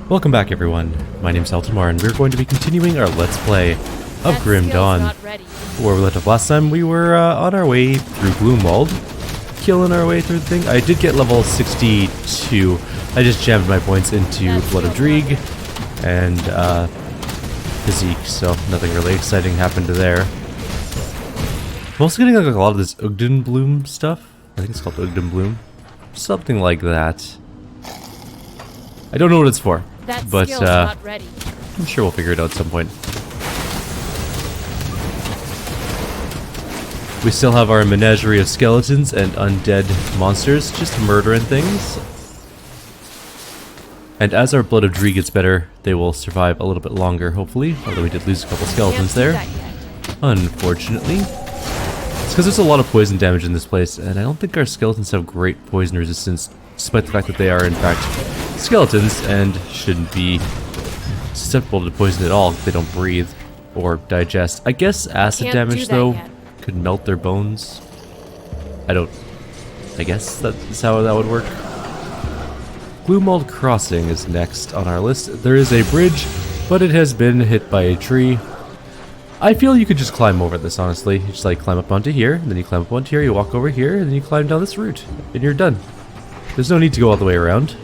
Welcome back everyone, my name's Eltimar and we're going to be continuing our Let's Play of Grim Dawn. Where we left off last time, we were on our way through Gloomwald, killing our way through the thing. I did get level 62, I just jammed my points into Blood of Dreeg and Physique, so nothing really exciting happened there. I'm also getting like a lot of this Ugden Bloom stuff, I think it's called Ugden Bloom, something like that. I don't know what it's for, but I'm sure we'll figure it out at some point. We still have our menagerie of skeletons and undead monsters, just murdering things. And as our Blood of Dreeg gets better, they will survive a little bit longer, hopefully. Although we did lose a couple skeletons there, unfortunately. It's because there's a lot of poison damage in this place, and I don't think our skeletons have great poison resistance, despite the fact that they are, in fact, skeletons and shouldn't be susceptible to poison at all if they don't breathe or digest. I guess acid damage, though, could melt their bones. I guess that's how that would work. Gloomwald Crossing is next on our list. There is a bridge, but it has been hit by a tree. I feel you could just climb over this, honestly. You just like climb up onto here, and then you climb up onto here, you walk over here, and then you climb down this route, and you're done. There's no need to go all the way around.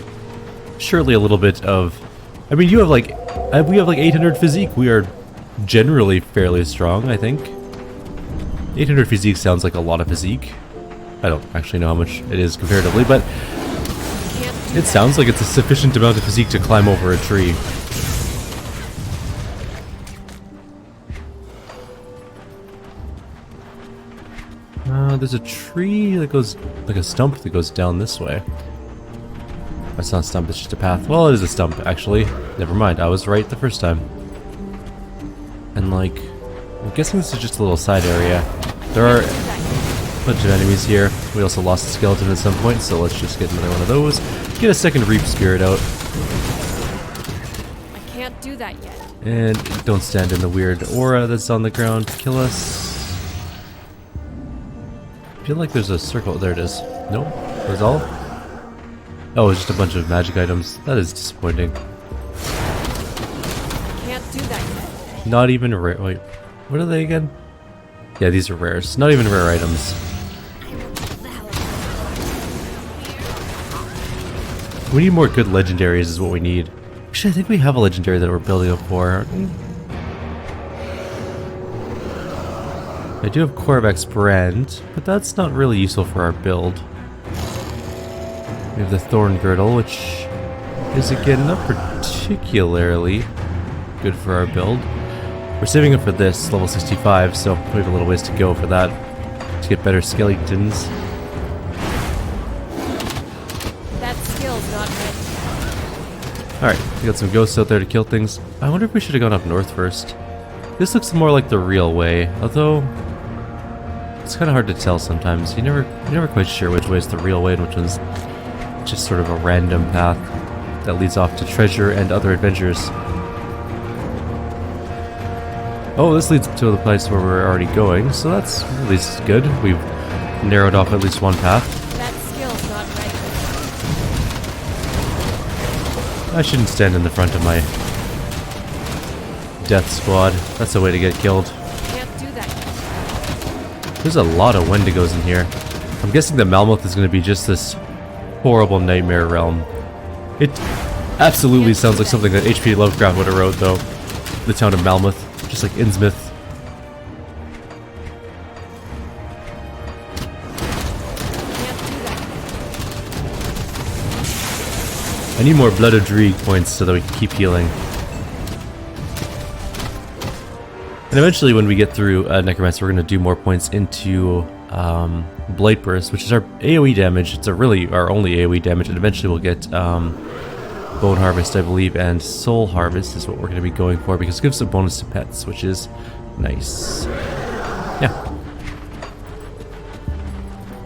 Surely a little bit of... I mean, you have like... we have like 800 physique. We are generally fairly strong, I think. 800 physique sounds like a lot of physique. I don't actually know how much it is comparatively, but... it sounds like it's a sufficient amount of physique to climb over a tree. There's a tree that goes... like a stump that goes down this way. It's not a stump, it's just a path. Well, it is a stump, actually. Never mind, I was right the first time. And like... I'm guessing this is just a little side area. There are a bunch of enemies here. We also lost a skeleton at some point, so let's just get another one of those. Get a second Reap Spirit out. I can't do that yet. And don't stand in the weird aura that's on the ground to kill us. I feel like there's a circle. There it is. Nope. That's all? Oh, it's just a bunch of magic items. That is disappointing. Can't do that yet. Not even rare. Wait, what are they again? Yeah, these are rares. Not even rare items. We need more good legendaries is what we need. Actually, I think we have a legendary that we're building up for, aren't we? I do have Korvax Brand, but that's not really useful for our build. We have the Thorn Girdle, which is again not particularly good for our build. We're saving up for this, level 65, so we have a little ways to go for that, to get better skeletons. That skill's not ready. Alright, we got some ghosts out there to kill things. I wonder if we should have gone up north first. This looks more like the real way, although it's kind of hard to tell sometimes. You're never quite sure which way is the real way and which one's just sort of a random path that leads off to treasure and other adventures. Oh, this leads to the place where we're already going, so that's at least good. We've narrowed off at least one path. That skill's not ready. I shouldn't stand in the front of my death squad. That's the way to get killed. Can't do that yet. There's a lot of Wendigos in here. I'm guessing the Malmoth is going to be just this horrible nightmare realm. It absolutely sounds like something that H.P. Lovecraft would have wrote, though. The town of Malmoth, just like Innsmouth. Can't do that. I need more Blood of Dreeg points so that we can keep healing. And eventually, when we get through Necromancer, we're going to do more points into Blight Burst, which is our AoE damage. It's really our only AoE damage, and eventually we'll get Bone Harvest, I believe, and Soul Harvest is what we're going to be going for, because it gives a bonus to pets, which is nice. Yeah.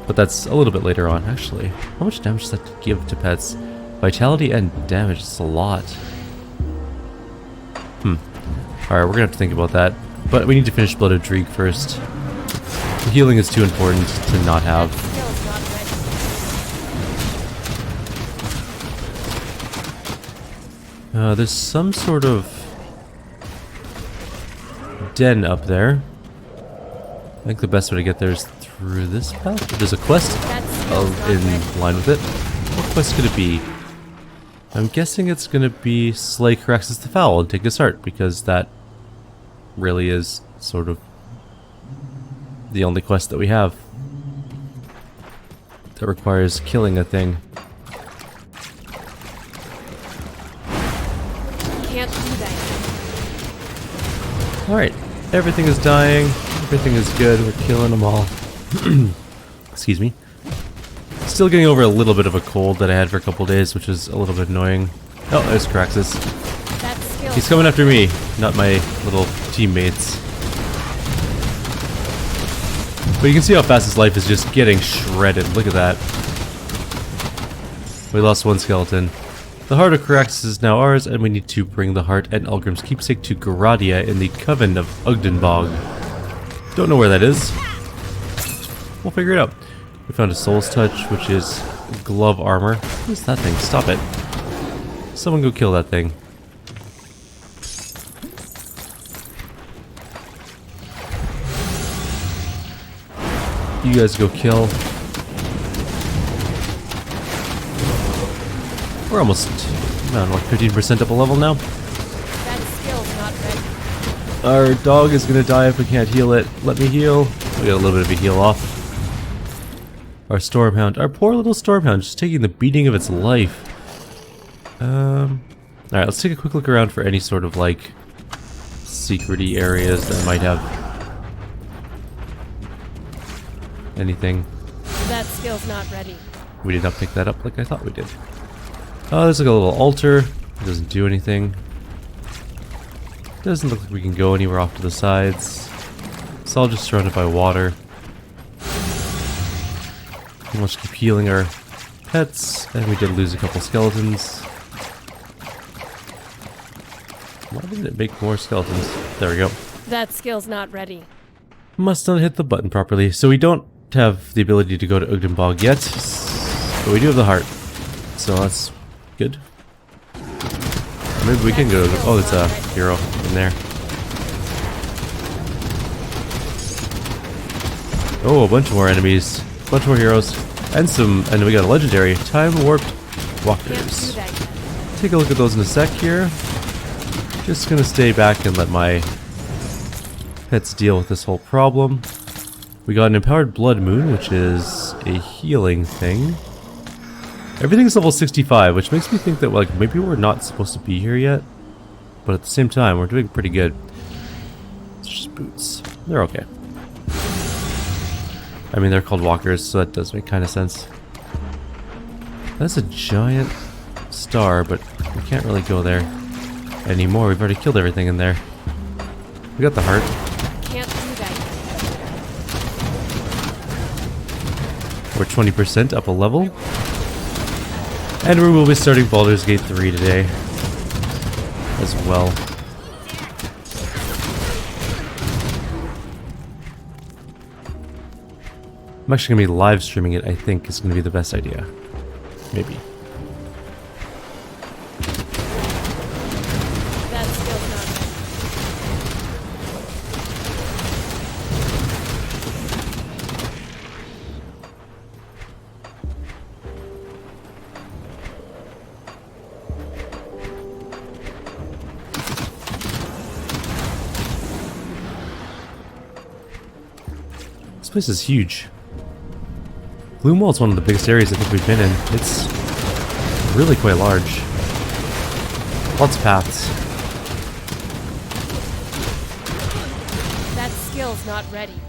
But that's a little bit later on, actually. How much damage does that give to pets? Vitality and damage, it's a lot. Alright, we're going to have to think about that. But we need to finish Blood of Dreeg first. The healing is too important to not have. Skill's not ready. There's some sort of den up there. I think the best way to get there is through this path. There's a quest in line with it. What quest could it be? I'm guessing it's gonna be slay Kyrieru the Foul and take his heart, because that really is sort of the only quest that we have that requires killing a thing. Can't do that. Alright, everything is dying, everything is good, we're killing them all. Excuse me. Still getting over a little bit of a cold that I had for a couple days, which is a little bit annoying. Oh, there's Kyrieru. He's coming after me, not my little teammates. But you can see how fast his life is just getting shredded. Look at that. We lost one skeleton. The heart of Kyrieru is now ours, and we need to bring the heart and Elgrim's keepsake to Garadia in the Coven of Ugdenbog. Don't know where that is. We'll figure it out. We found a Soul's Touch, which is glove armor. What is that thing? Stop it. Someone go kill that thing. You guys go kill. We're almost, I don't know, like 15% up a level now. That skill's not ready. Our dog is gonna die if we can't heal it. Let me heal. We got a little bit of a heal off. Our Stormhound, our poor little Stormhound, just taking the beating of its life. Alright, let's take a quick look around for any sort of, like, secret-y areas that might have anything. That skill's not ready. We did not pick that up like I thought we did. Oh, there's like a little altar. It doesn't do anything. Doesn't look like we can go anywhere off to the sides. It's all just surrounded by water. And we'll just keep healing our pets. And we did lose a couple skeletons. Why didn't it make more skeletons? There we go. That skill's not ready. Must not hit the button properly. So we don't have the ability to go to Ugdenbog yet. But we do have the heart. So that's good. Maybe we can go to... Oh, there's a hero in there. Oh, a bunch more enemies. A bunch more heroes. And some... And we got a legendary. Time Warped Walkers. Take a look at those in a sec here. Just gonna stay back and let my pets deal with this whole problem. We got an Empowered Blood Moon, which is a healing thing. Everything's level 65, which makes me think that, like, maybe we're not supposed to be here yet. But at the same time, we're doing pretty good. It's just boots. They're okay. I mean, they're called walkers, so that does make kind of sense. That's a giant star, but we can't really go there anymore. We've already killed everything in there. We got the heart. Can't do that. We're 20% up a level. And we will be starting Baldur's Gate 3 today as well. I'm actually going to be live streaming it, I think is going to be the best idea. Maybe. That skill's not ready. This place is huge. Gloomwald's one of the biggest areas I think we've been in. It's really quite large. Lots of paths. That skill's not ready.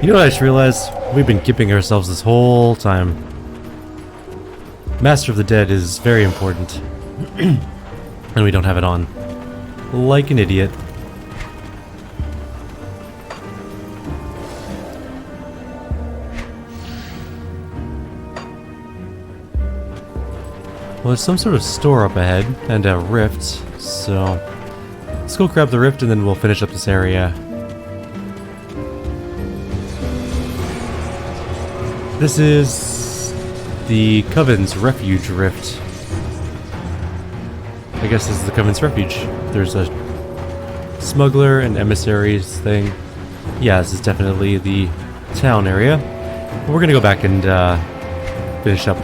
You know what I just realized? We've been gipping ourselves this whole time. Master of the Dead is very important. And we don't have it on. Like an idiot. Well, there's some sort of store up ahead, and a rift, so... Let's go grab the rift and then we'll finish up this area. This is the Coven's Refuge Rift. I guess this is the Coven's Refuge. There's a smuggler and emissaries thing. Yeah, this is definitely the town area. We're gonna go back and finish up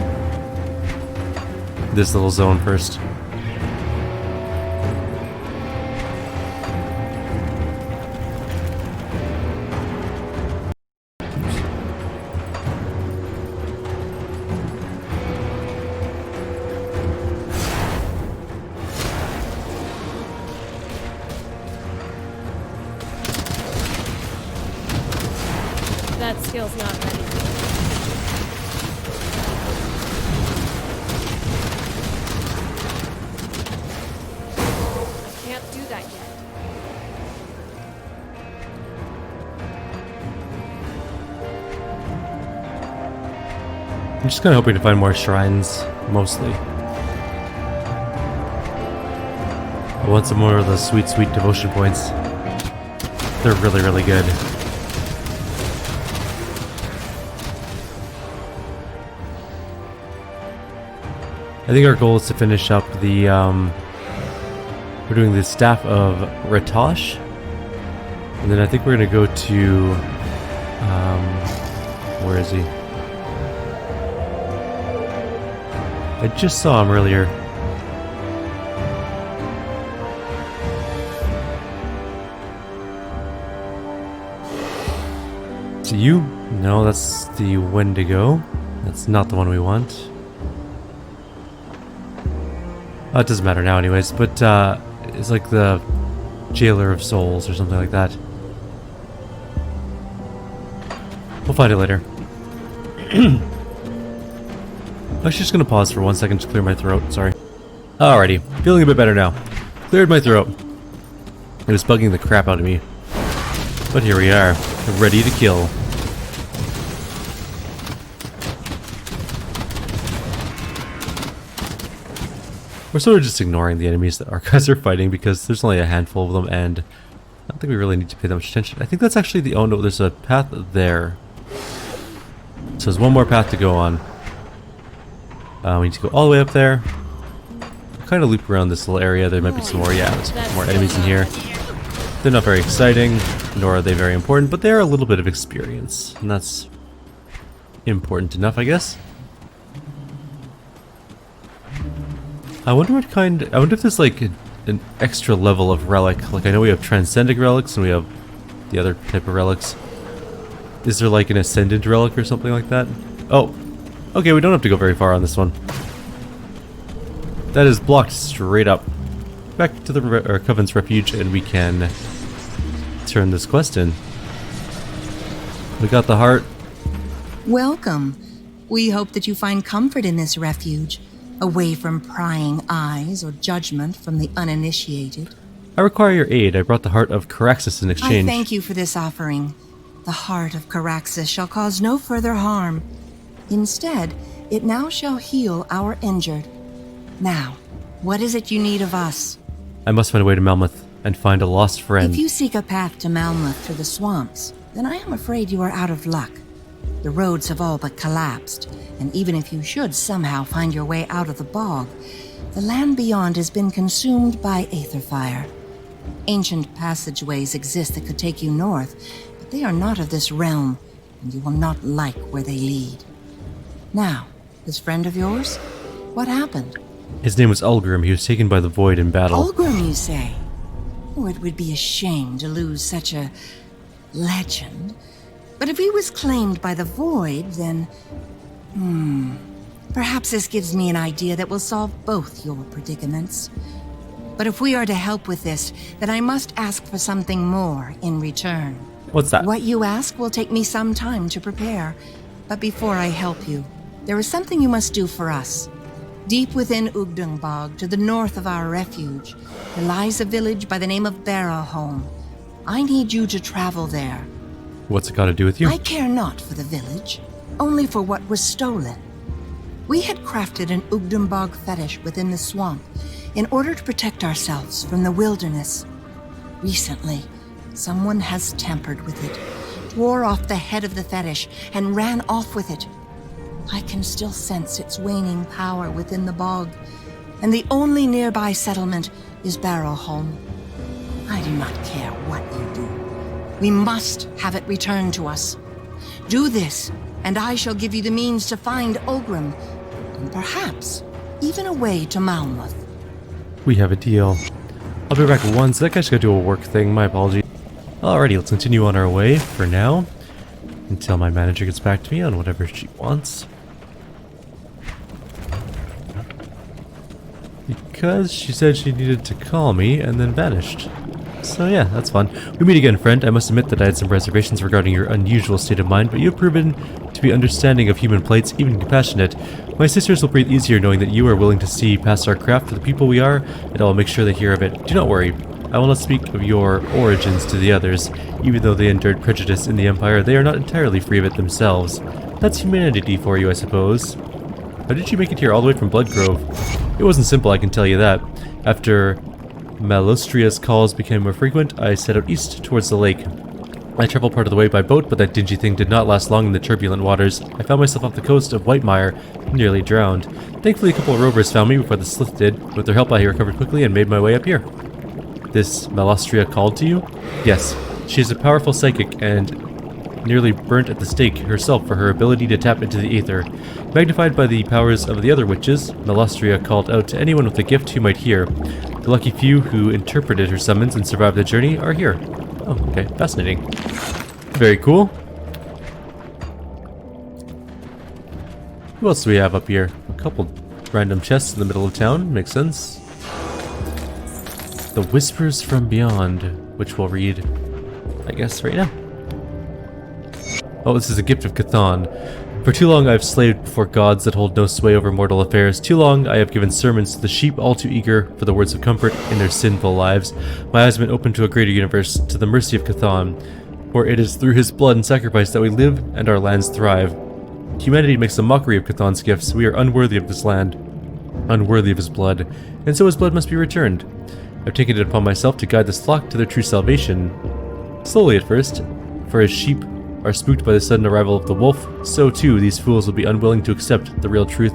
this little zone first. That skill's not ready. I can't do that yet. I'm just kind of hoping to find more shrines, mostly. I want some more of those sweet, sweet devotion points. They're really, really good. I think our goal is to finish up the, we're doing the Staff of Ratosh. And then I think we're going to go to, where is he? I just saw him earlier. To you? No, that's the Wendigo. That's not the one we want. It doesn't matter now anyways, but it's like the Jailer of Souls or something like that. We'll find it later. I was just gonna pause for 1 second to clear my throat, sorry. Alrighty, feeling a bit better now. Cleared my throat. It was bugging the crap out of me. But here we are, ready to kill. We're sort of just ignoring the enemies that our guys are fighting because there's only a handful of them and I don't think we really need to pay that much attention. I think that's actually the... oh no, there's a path there. So there's one more path to go on. We need to go all the way up there. Kind of loop around this little area. There might be some more, yeah, there's more enemies in here. They're not very exciting, nor are they very important, but they're a little bit of experience. And that's important enough, I guess. I wonder what kind... I wonder if there's like an extra level of relic. Like I know we have transcendent relics and we have the other type of relics. Is there like an ascendant relic or something like that? Oh, okay, we don't have to go very far on this one. That is blocked straight up. Back to the Coven's Refuge and we can turn this quest in. We got the heart. Welcome. We hope that you find comfort in this refuge, away from prying eyes or judgment from the uninitiated. I require your aid. I brought the heart of Kyrieru in exchange. I thank you for this offering. The heart of Kyrieru shall cause no further harm. Instead, it now shall heal our injured. Now, what is it you need of us? I must find a way to Melmoth and find a lost friend. If you seek a path to Melmoth through the swamps, then I am afraid you are out of luck. The roads have all but collapsed, and even if you should somehow find your way out of the bog, the land beyond has been consumed by aether fire. Ancient passageways exist that could take you north, but they are not of this realm, and you will not like where they lead. Now, this friend of yours, what happened? His name was Ulgrim. He was taken by the Void in battle. Ulgrim, you say? Oh, it would be a shame to lose such a legend. But if he was claimed by the Void, then... perhaps this gives me an idea that will solve both your predicaments. But if we are to help with this, then I must ask for something more in return. What's that? What you ask will take me some time to prepare. But before I help you, there is something you must do for us. Deep within Ugdungbog, to the north of our refuge, there lies a village by the name of Barrowholm. I need you to travel there. What's it got to do with you? I care not for the village, only for what was stolen. We had crafted an Ugdungbog fetish within the swamp in order to protect ourselves from the wilderness. Recently, someone has tampered with it, tore off the head of the fetish, and ran off with it. I can still sense its waning power within the bog, and the only nearby settlement is Barrowholm. I do not care what you do. We must have it returned to us. Do this, and I shall give you the means to find Ogrim, and perhaps even a way to Malmouth. We have a deal. I'll be back one sec. I just gotta do a work thing. My apologies. Alrighty, let's continue on our way for now, until my manager gets back to me on whatever she wants. Because she said she needed to call me and then vanished. So yeah, that's fun. We meet again, friend. I must admit that I had some reservations regarding your unusual state of mind, but you have proven to be understanding of human plights, even compassionate. My sisters will breathe easier knowing that you are willing to see past our craft for the people we are, and I will make sure they hear of it. Do not worry. I will not speak of your origins to the others. Even though they endured prejudice in the Empire, they are not entirely free of it themselves. That's humanity for you, I suppose. How did you make it here all the way from Bloodgrove? It wasn't simple, I can tell you that. After Malostria's calls became more frequent, I set out east towards the lake. I traveled part of the way by boat, but that dingy thing did not last long in the turbulent waters. I found myself off the coast of Whitemire, nearly drowned. Thankfully, a couple of rovers found me before the slith did. With their help, I recovered quickly and made my way up here. This Malostria called to you? Yes. She is a powerful psychic and nearly burnt at the stake herself for her ability to tap into the aether. Magnified by the powers of the other witches, Malostria called out to anyone with a gift who might hear. The lucky few who interpreted her summons and survived the journey are here. Oh, okay. Fascinating. Very cool. Who else do we have up here? A couple random chests in the middle of town. Makes sense. The Whispers from Beyond, which we'll read, I guess, right now. Oh, this is a gift of Cthon. For too long I have slaved before gods that hold no sway over mortal affairs. Too long I have given sermons to the sheep all too eager for the words of comfort in their sinful lives. My eyes have been opened to a greater universe, to the mercy of Cthon. For it is through his blood and sacrifice that we live and our lands thrive. Humanity makes a mockery of Cthon's gifts. We are unworthy of this land, unworthy of his blood, and so his blood must be returned. I've taken it upon myself to guide this flock to their true salvation. Slowly at first, for as sheep are spooked by the sudden arrival of the wolf, so too these fools will be unwilling to accept the real truth,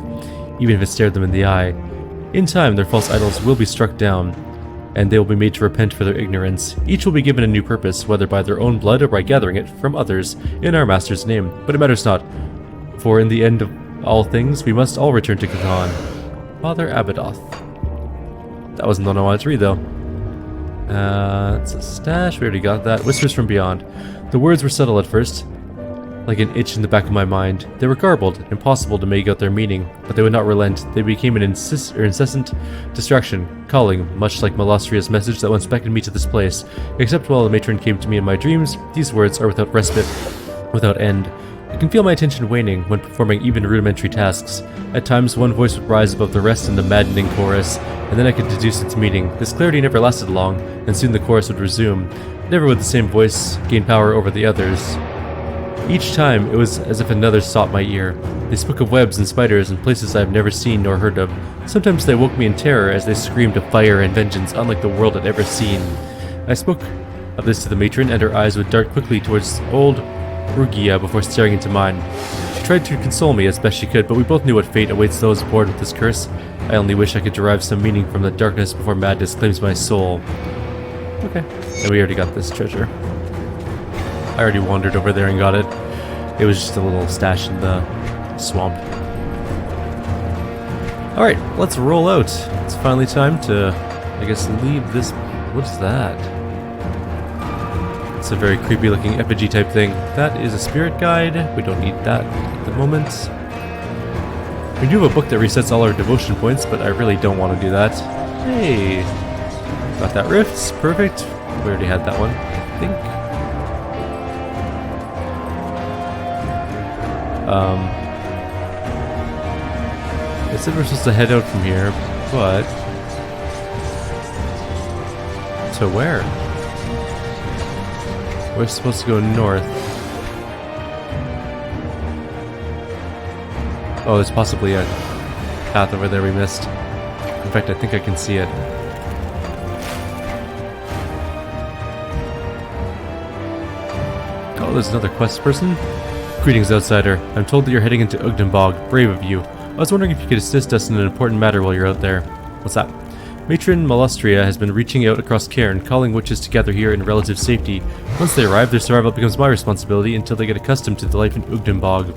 even if it stared them in the eye. In time, their false idols will be struck down, and they will be made to repent for their ignorance. Each will be given a new purpose, whether by their own blood or by gathering it from others, in our Master's name. But it matters not, for in the end of all things, we must all return to Cthon. Father Abadoth. That wasn't the one I wanted to read, though. It's a stash. We already got that. Whispers from Beyond. The words were subtle at first, like an itch in the back of my mind. They were garbled, impossible to make out their meaning, but they would not relent. They became an incessant distraction, calling, much like Malostria's message that once beckoned me to this place. Except while the matron came to me in my dreams, these words are without respite, without end. I can feel my attention waning when performing even rudimentary tasks. At times, one voice would rise above the rest in the maddening chorus, and then I could deduce its meaning. This clarity never lasted long, and soon the chorus would resume. Never would the same voice gain power over the others. Each time, it was as if another sought my ear. They spoke of webs and spiders and places I have never seen nor heard of. Sometimes they woke me in terror as they screamed of fire and vengeance unlike the world had ever seen. I spoke of this to the matron, and her eyes would dart quickly towards old Rugia before staring into mine. She tried to console me as best she could, but we both knew what fate awaits those born with this curse. I only wish I could derive some meaning from the darkness before madness claims my soul. Okay. And we already got this treasure. I already wandered over there and got it. It was just a little stash in the swamp. Alright, let's roll out. It's finally time to, I guess, leave this... What's that? It's a very creepy looking effigy type thing. That is a spirit guide. We don't need that at the moment. We do have a book that resets all our devotion points, but I really don't want to do that. Hey! Got that rifts. Perfect. We already had that one, I think. It said we're supposed to head out from here, but... To where? We're supposed to go north. Oh, there's possibly a path over there we missed. In fact, I think I can see it. there's another quest person. Greetings, outsider. I'm told that you're heading into Ugdenbog. Brave of you. I was wondering if you could assist us in an important matter while you're out there. What's that? Matron Malustria has been reaching out across Cairn, calling witches to gather here in relative safety. Once they arrive, their survival becomes my responsibility until they get accustomed to the life in Ugdenbog.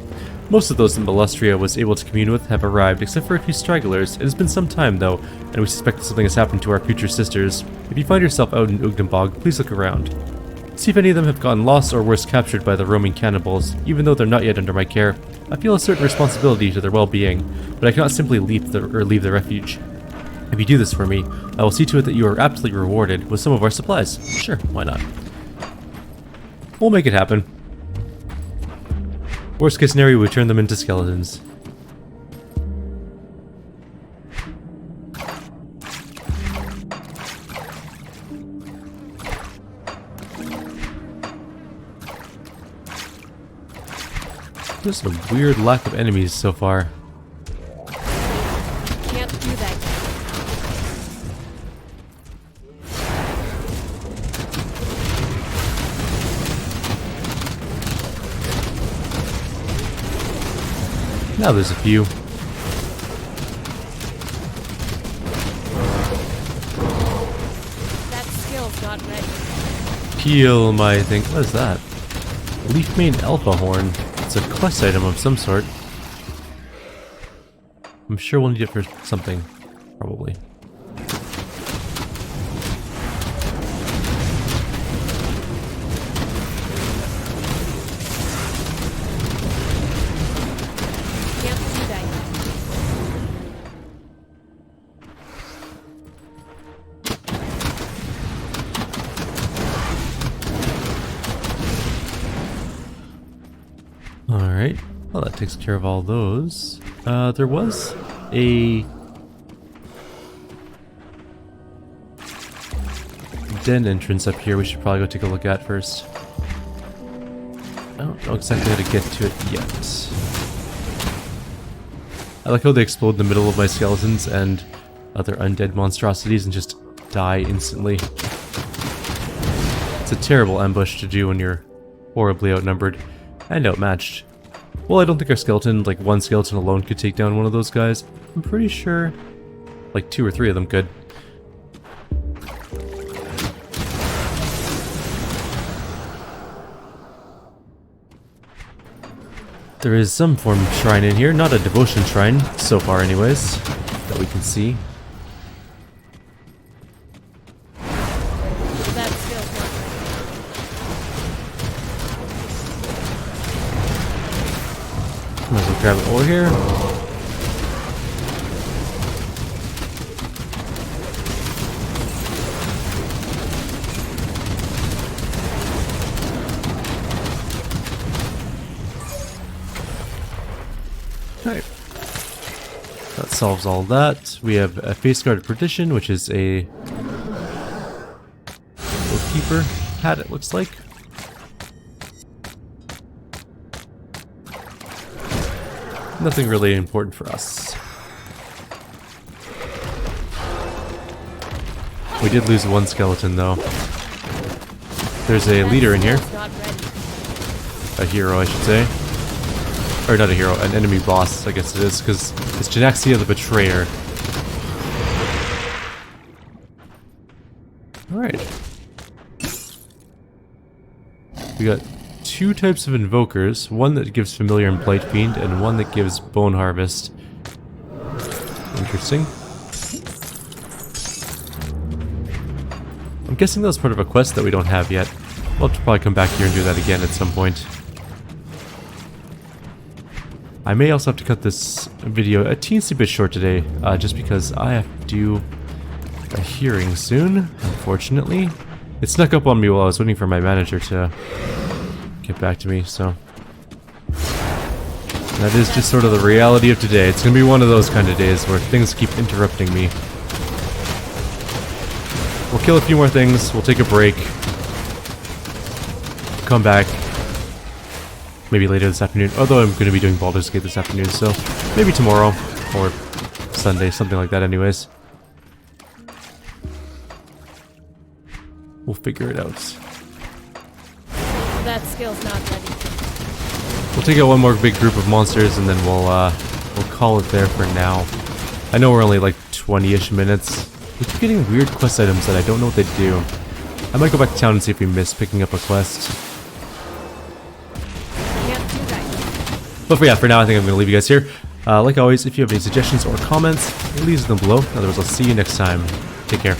Most of those that Malustria was able to commune with have arrived, except for a few stragglers. It has been some time, though, and we suspect that something has happened to our future sisters. If you find yourself out in Ugdenbog, please look around. See if any of them have gotten lost or worse captured by the roaming cannibals. Even though they're not yet under my care, I feel a certain responsibility to their well-being, but I cannot simply leave the refuge. If you do this for me, I will see to it that you are aptly rewarded with some of our supplies. Sure, why not? We'll make it happen. Worst case scenario, we turn them into skeletons. There's a weird lack of enemies so far. Can't do that. Now there's a few. That skill's not ready. Kill my thing. What is that? Leafmane Alpha Horn. It's a quest item of some sort. I'm sure we'll need it for something. Probably. Can't do that. Alright. Well, that takes care of all those. There was a den entrance up here we should probably go take a look at first. I don't know exactly how to get to it yet. I like how they explode in the middle of my skeletons and other undead monstrosities and just die instantly. It's a terrible ambush to do when you're horribly outnumbered and outmatched. Well, I don't think our skeleton, like one skeleton alone, could take down one of those guys. I'm pretty sure like 2 or 3 of them could. There is some form of shrine in here, not a devotion shrine, so far anyways, that we can see. That skill's not ready. Might as well grab it over here. Alright. That solves all that. We have a face guard perdition, which is a bookkeeper hat, it looks like. Nothing really important for us. We did lose one skeleton though. There's a leader in here. Not ready. A hero, I should say. Or not a hero, an enemy boss, I guess it is, because it's Janaxia the Betrayer. Alright. We got 2 types of invokers, one that gives Familiar and Blight Fiend, and one that gives Bone Harvest. Interesting. I'm guessing that was part of a quest that we don't have yet. We'll have to probably come back here and do that again at some point. I may also have to cut this video a teensy bit short today, just because I have to do a hearing soon, unfortunately. It snuck up on me while I was waiting for my manager to get back to me, so... That is just sort of the reality of today. It's gonna be one of those kind of days where things keep interrupting me. We'll kill a few more things, we'll take a break. Come back. Maybe later this afternoon, although I'm gonna be doing Baldur's Gate this afternoon, so maybe tomorrow, or Sunday, something like that anyways. We'll figure it out. That skill's not ready. We'll take out one more big group of monsters and then we'll call it there for now. I know we're only like 20-ish minutes. We keep getting weird quest items that I don't know what they do. I might go back to town and see if we missed picking up a quest. Can't do that. But yeah, for now I think I'm going to leave you guys here. Like always, if you have any suggestions or comments, leave them below. Otherwise, I'll see you next time. Take care.